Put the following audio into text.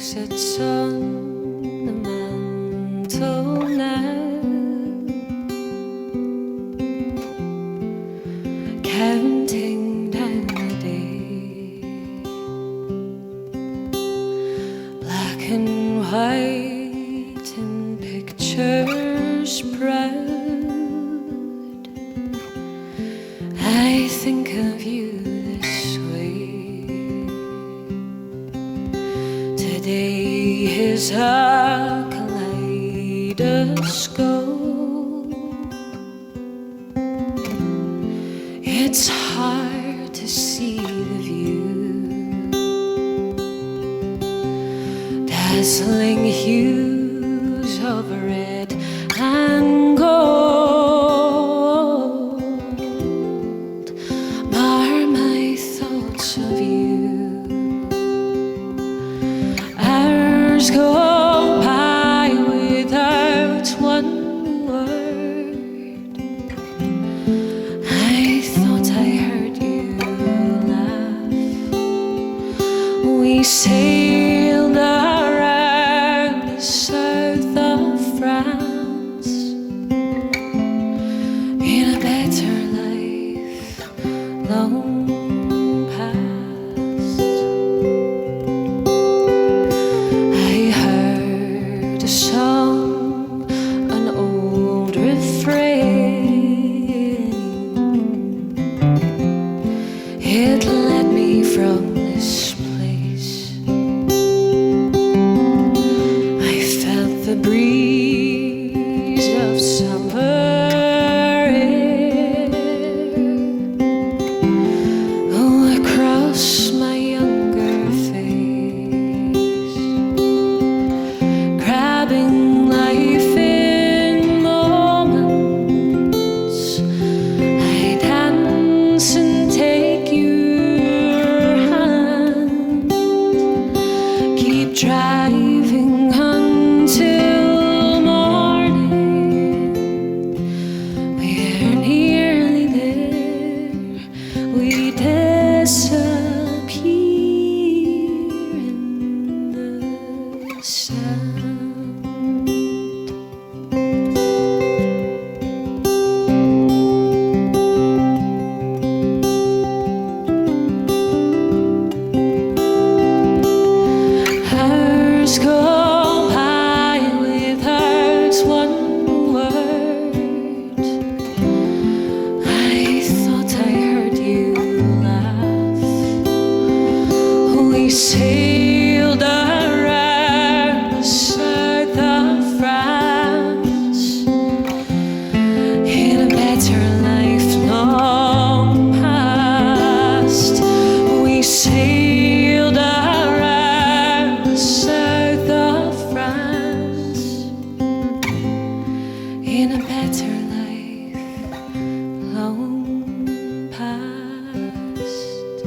It's on the mantle now, counting down the day. Black and white in pictures proud, I think of you this way. Today is a kaleidoscope. It's hard to see the view, dazzling hues of red and gold mar my thoughts of you. Hours go by without one word. I thought I heard you laugh. We sailed around the south of France in a better life long past. A song, an old refrain. It led me from this place. I felt the breeze of summer air, oh, across my younger face, grabbing life in moments. I dance and take your hand, keep driving until morning. We're nearly there, we disappear in the sound. Hours go by without one word. I thought I heard you laugh. We sailed around the south of France in a better life long past. We sailed around the south of France in a better life long past.